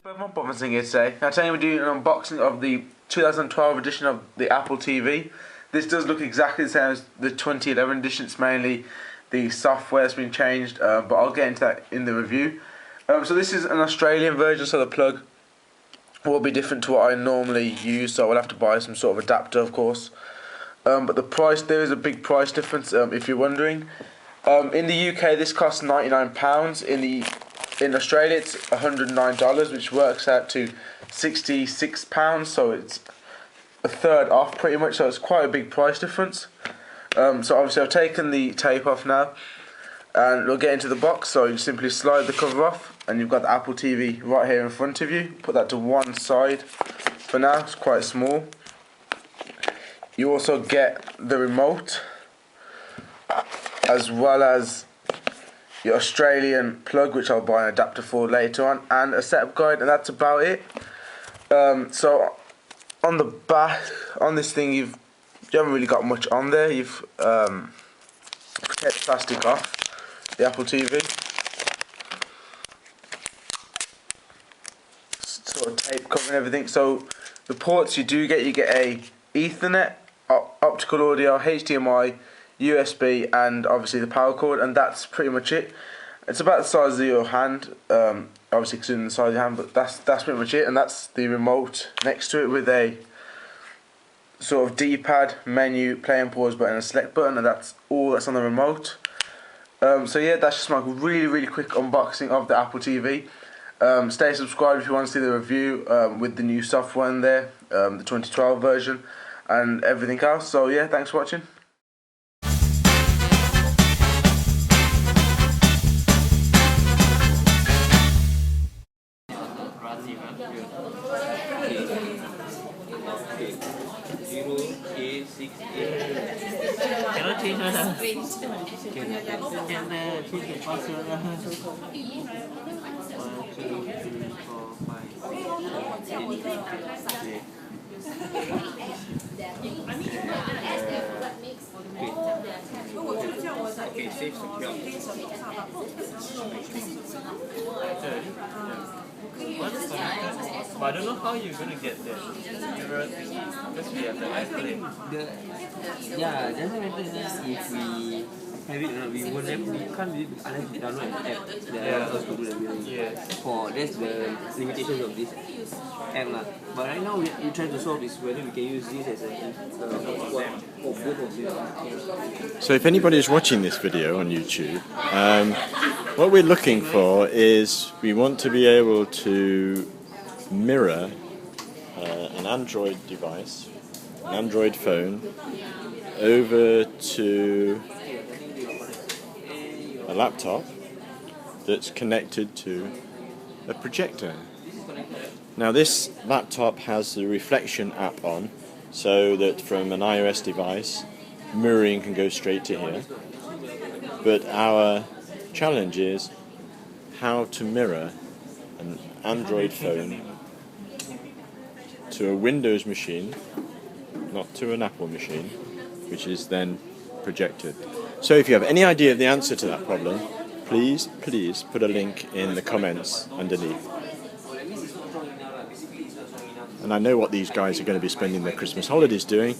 Both unboxing here today. Now today we're doing an unboxing of the 2012 edition of the Apple TV. This does look exactly the same as the 2011 edition. It's mainly the software that's been changed, but I'll get into that in the review. So this is an Australian version, so the plug will be different to what I normally use, so I will have to buy some sort of adapter, of course. But the price, there is a big price difference, if you're wondering. In the UK this costs £99. In Australia it's $109, which works out to £66, so it's a third off pretty much, so it's quite a big price difference. So obviously I've taken the tape off now, and we'll get into the box. So you simply slide the cover off, and you've got the Apple TV right here in front of you. Put that to one side for now, it's quite small. You also get the remote, as well as your Australian plug, which I'll buy an adapter for later on, and a setup guide, and that's about it. So on the back, on this thing, you haven't really got much on there. You've protect the plastic off the Apple TV. Sort of tape covering everything. So the ports you get a Ethernet, optical audio, HDMI, USB, and obviously the power cord, and that's pretty much it. It's about the size of your hand, obviously considering the size of your hand, but that's pretty much it. And that's the remote next to it with a sort of D-pad, menu, play and pause button, and a select button, and that's all that's on the remote. So yeah, that's just my really quick unboxing of the Apple TV. Stay subscribed if you want to see the review with the new software in there, the 2012 version, and everything else. So yeah, thanks for watching. Cannot change one. Can change the password. 1, 2, 3, 4, 5, 6. Okay, safe secure. But I don't know how you're gonna get the mirror thing, because we have the iPhone. Yeah, doesn't matter if we have it or not. We can't do it unless we download an app that allows us to do the mirroring. Yeah. That's the limitations of this app. But right now we're trying to solve is whether we can use this as a for both of them. So if anybody is watching this video on YouTube, what we're looking for is we want to be able to mirror an Android device, an Android phone, over to a laptop that's connected to a projector. Now this laptop has the reflection app on, so that from an iOS device mirroring can go straight to here. But our challenge is how to mirror an Android phone to a Windows machine, not to an Apple machine, which is then projected. So if you have any idea of the answer to that problem, please put a link in the comments underneath. And I know what these guys are going to be spending their Christmas holidays doing,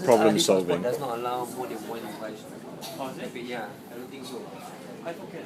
problem solving. Does not allow more than one device. Yeah, I don't think so. I forget.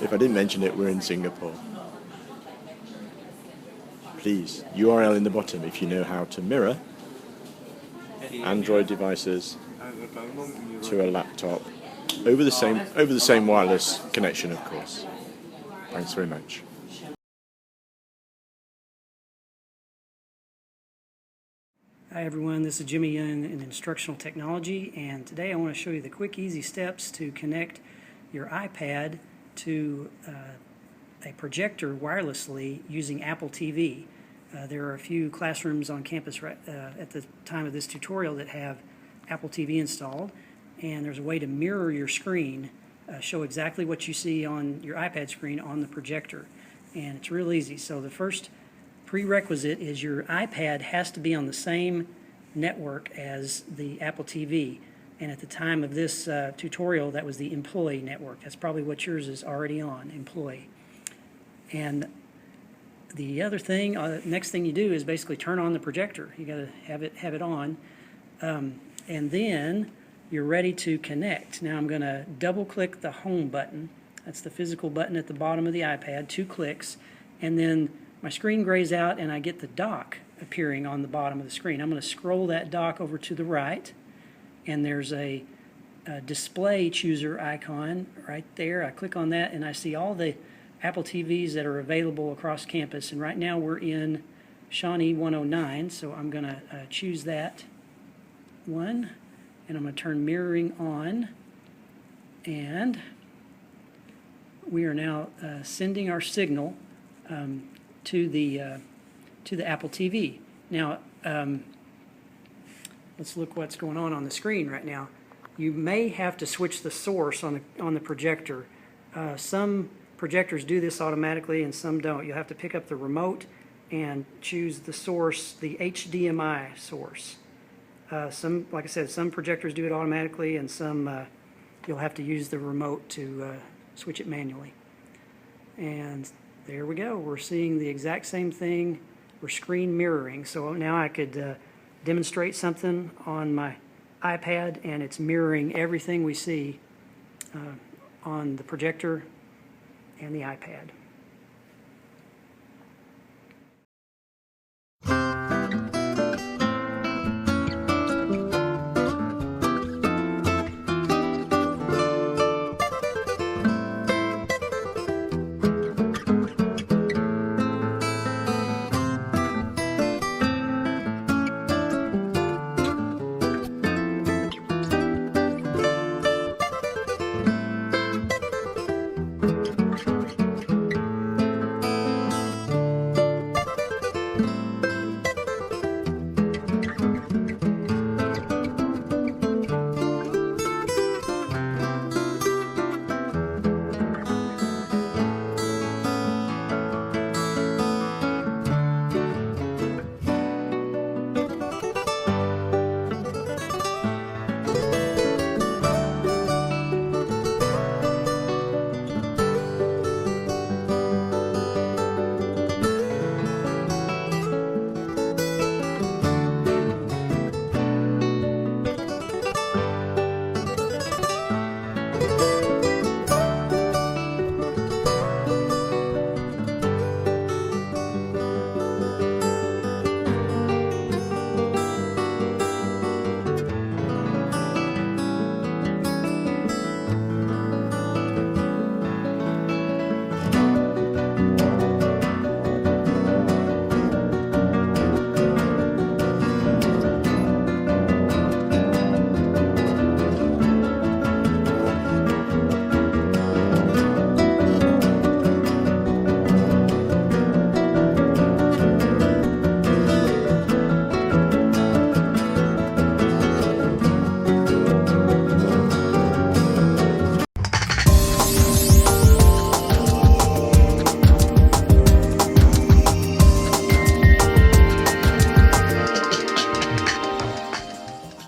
If I didn't mention it, we're in Singapore. Please, URL in the bottom if you know how to mirror Android devices to a laptop over the same wireless connection, of course. Thanks very much. Hi everyone, this is Jimmy Young in Instructional Technology, and today I want to show you the quick, easy steps to connect your iPad to a projector wirelessly using Apple TV. There are a few classrooms on campus at the time of this tutorial that have Apple TV installed, and there's a way to mirror your screen, show exactly what you see on your iPad screen on the projector, and it's real easy. So the first prerequisite is your iPad has to be on the same network as the Apple TV. And at the time of this tutorial, that was the employee network. That's probably what yours is already on, employee. And the other thing, next thing you do is basically turn on the projector. You got to have it on, and then you're ready to connect. Now I'm going to double-click the home button. That's the physical button at the bottom of the iPad. 2 clicks, and then my screen grays out, and I get the dock appearing on the bottom of the screen. I'm going to scroll that dock over to the right, and there's a display chooser icon right there. I click on that, and I see all the Apple TVs that are available across campus, and right now we're in Shawnee 109, so I'm going to choose that one, and I'm going to turn mirroring on, and we are now sending our signal to the Apple TV. Now let's look what's going on the screen right now. You may have to switch the source on the projector. Some projectors do this automatically and some don't. You'll have to pick up the remote and choose the source, the HDMI source. Like I said, some projectors do it automatically, and some you'll have to use the remote to switch it manually. And there we go. We're seeing the exact same thing. We're screen mirroring. So now I could demonstrate something on my iPad, and it's mirroring everything we see on the projector and the iPad.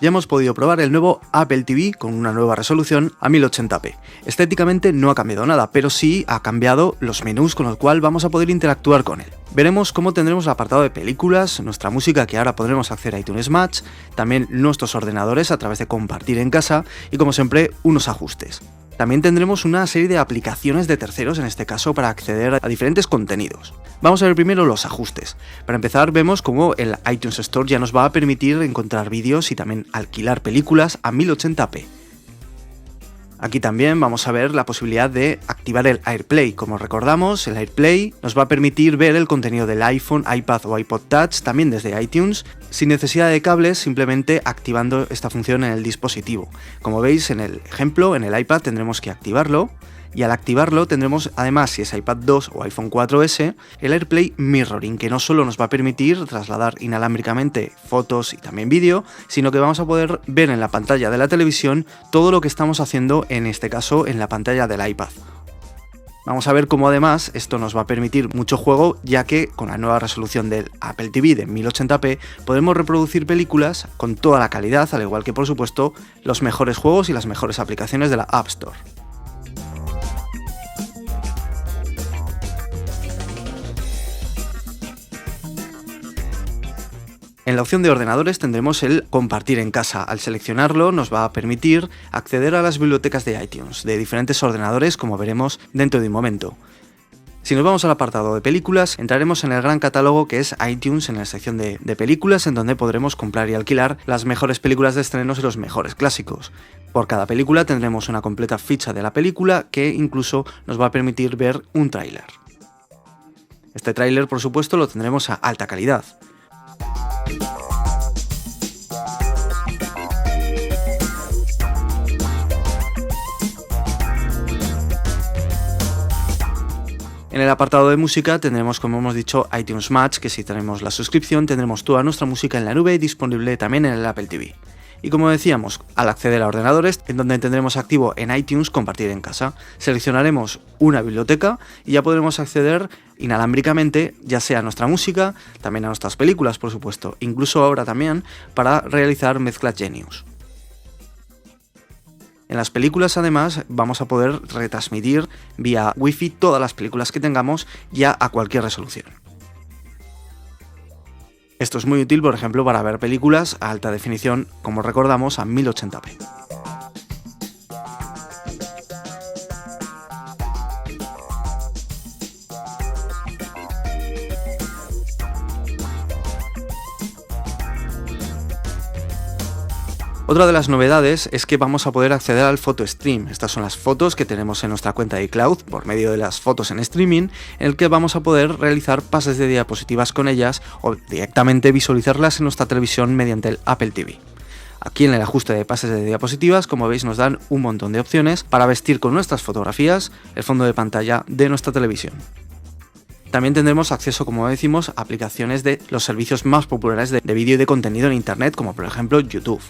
Ya hemos podido probar el nuevo Apple TV con una nueva resolución a 1080p. Estéticamente no ha cambiado nada, pero sí ha cambiado los menús con los cuales vamos a poder interactuar con él. Veremos cómo tendremos el apartado de películas, nuestra música, que ahora podremos acceder a iTunes Match, también nuestros ordenadores a través de compartir en casa y, como siempre, unos ajustes. También tendremos una serie de aplicaciones de terceros, en este caso para acceder a diferentes contenidos. Vamos a ver primero los ajustes. Para empezar, vemos cómo el iTunes Store ya nos va a permitir encontrar vídeos y también alquilar películas a 1080p. Aquí también vamos a ver la posibilidad de activar el AirPlay. Como recordamos, el AirPlay nos va a permitir ver el contenido del iPhone, iPad o iPod Touch también desde iTunes, sin necesidad de cables, simplemente activando esta función en el dispositivo. Como veis en el ejemplo, en el iPad tendremos que activarlo, y al activarlo tendremos, además, si es iPad 2 o iPhone 4S, el AirPlay Mirroring, que no solo nos va a permitir trasladar inalámbricamente fotos y también vídeo, sino que vamos a poder ver en la pantalla de la televisión todo lo que estamos haciendo, en este caso en la pantalla del iPad. Vamos a ver cómo además esto nos va a permitir mucho juego, ya que con la nueva resolución del Apple TV de 1080p podremos reproducir películas con toda la calidad, al igual que por supuesto los mejores juegos y las mejores aplicaciones de la App Store. En la opción de ordenadores tendremos el compartir en casa. Al seleccionarlo nos va a permitir acceder a las bibliotecas de iTunes de diferentes ordenadores, como veremos dentro de un momento. Si nos vamos al apartado de películas, entraremos en el gran catálogo que es iTunes, en la sección de películas, en donde podremos comprar y alquilar las mejores películas de estrenos y los mejores clásicos. Por cada película tendremos una completa ficha de la película que incluso nos va a permitir ver un tráiler. Este tráiler, por supuesto, lo tendremos a alta calidad. En el apartado de música tendremos, como hemos dicho, iTunes Match, que si tenemos la suscripción tendremos toda nuestra música en la nube y disponible también en el Apple TV. Y como decíamos, al acceder a ordenadores, en donde tendremos activo en iTunes compartir en casa, seleccionaremos una biblioteca y ya podremos acceder inalámbricamente ya sea a nuestra música, también a nuestras películas, por supuesto, incluso ahora también para realizar mezclas Genius. En las películas, además, vamos a poder retransmitir vía Wi-Fi todas las películas que tengamos ya a cualquier resolución. Esto es muy útil, por ejemplo, para ver películas a alta definición, como recordamos, a 1080p. Otra de las novedades es que vamos a poder acceder al Photo Stream. Estas son las fotos que tenemos en nuestra cuenta de iCloud por medio de las fotos en streaming, en el que vamos a poder realizar pases de diapositivas con ellas o directamente visualizarlas en nuestra televisión mediante el Apple TV. Aquí en el ajuste de pases de diapositivas, como veis, nos dan un montón de opciones para vestir con nuestras fotografías el fondo de pantalla de nuestra televisión. También tendremos acceso, como decimos, a aplicaciones de los servicios más populares de vídeo y de contenido en Internet, como por ejemplo YouTube.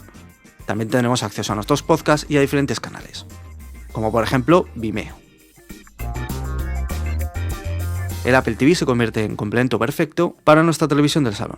También tendremos acceso a nuestros podcasts y a diferentes canales, como por ejemplo Vimeo. El Apple TV se convierte en complemento perfecto para nuestra televisión del salón.